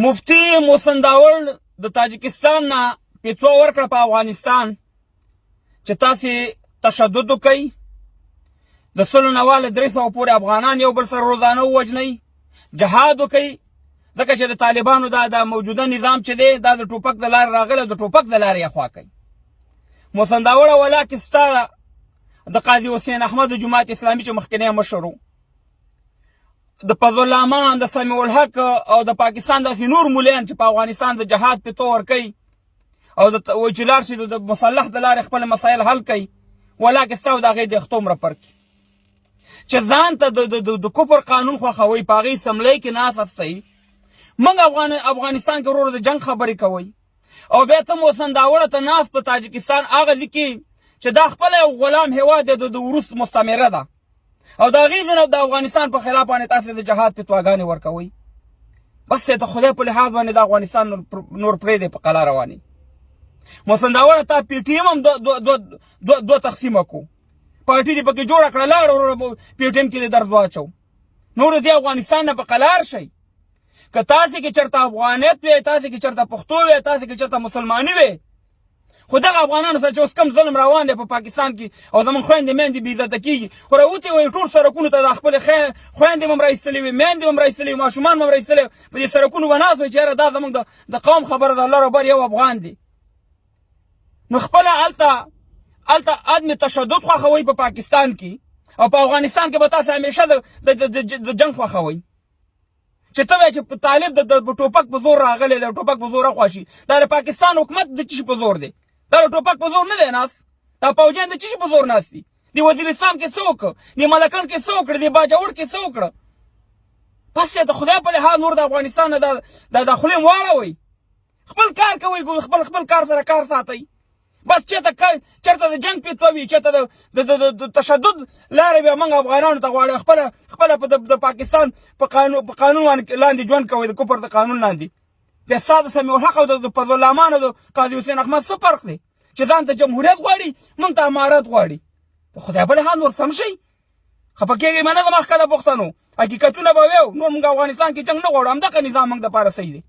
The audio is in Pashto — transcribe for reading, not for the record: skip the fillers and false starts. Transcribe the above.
مفتی محسن داور د تاجکستان نه پیتوا ورکړه په افغانستان چې تاسې تشدد وکئ، د سلو نه واله 300 پورې افغانان یو بل سره روزانه ووژنئ، جهاد وکئ، ځکه چې د طالبانو دا موجوده نظام چې دی دا د ټوپک د لارې راغلی، د ټوپک د لارې یې خوا کوي. محسن داور ولاکې ستا د قاضي حسین احمد د جماعت اسلامي چې مخکنی مشر و، د فضل الرحمن، د سمیع الحق او د پاکستان داسې نور مولیان چې په افغانستان د جهاد پیتو ورکوي او وایي چې لاړ شي د مسلح د لارې خپل مسایل حل کوي، ولاکې ستا او د هغې د اختو مرپر کړي چې ځان ته د کفر قانون خوښوئ، په هغې اسمبلۍ کې ناست هستئ. موږ افغانستان کې ورور د جنګ خبرې کوئ او بیا ته محسن داوړه ته ناست په تاجکستان هغه لیکي چې دا خپله یو غلام هېواد دی، د وروس مستعمره ده او د هغې ځینې د افغانستان په خلاف باندې تاسې د جهاد فتواګانې ورکوئ. بس د خدای په لحاظ باندې د افغانستان نور پرېږدی په قلا روانې. محسن داوړه تا پی ټي ایم هم دوه تقسیمه کړو، پارټي دې پکې جوړه کړه، لاړ وروره پی ټي ایم کې دې درد واچو، نور د دې افغانستان نه په قلار شئ. که تاسې کې چېرته افغانیت وی، تاسې کې چېرته پښتو وی، تاسې کې چېرته مسلماني وی، خو دغه افغانانو سره چې اوس کم ظلم روان دی په پاکستان کې او زموږ خویندې میندې بې عزته کېږي، خو راوتې وایي ټول سړکونو ته د خپلې خویندې به هم راایستلې وي، میندې به هم راایستلې وي، ماشومان به هم راایستلې وي، په دې سړکونو به ناست وي چې یاره دا زموږ د قوم خبره ده، لر او بر یو افغان دی. نو خپله هلته عدم تشدد خوښوئ په پاکستان کې او په افغانستان کې به تاسې همیشه د جنګ خوښوئ چې ته وایې چې طالب د ټوپک په زور راغلی دی، ټوپک په زور اخوا شي. دا د پاکستان حکومت د څه شي په زور دی؟ دا د ټوپک په زور نه دی ناست، دا پوجیان د څه شي په زور ناست دي؟ د وزیرستان کې څه وکړه، د ملکن کې څه وکړه، د باجوړ کې څه وکړه؟ بس د خدای په لحاظ نور د افغانستان نه دا خولې واړوئ، خپل کار کوئ، خپل کار سره کار ساتئ. بس چېرته د جنګ پیتوا وي، چېرته د تشدد لارې بیا موږ افغانانو ته غواړي خپله د پاکستان په قانون لاندې ژوند کوئ، د کفر د قانون لاندې. بیا ستا د سمیع الحق او د فضل الرحمن او د قاضي حسین احمد څه فرق دی چې ځان ته جمهوریت غواړي، موږ ته امارت غواړي؟ د خدای په لحاظ نور سم شئ، خفه کېږئ مه نه د مخکې د پښتنو حقیقتونه به ویو، نور موږ افغانستان کې جنګ نه غواړو، همدغه نظام موږ دپاره صحیح دی.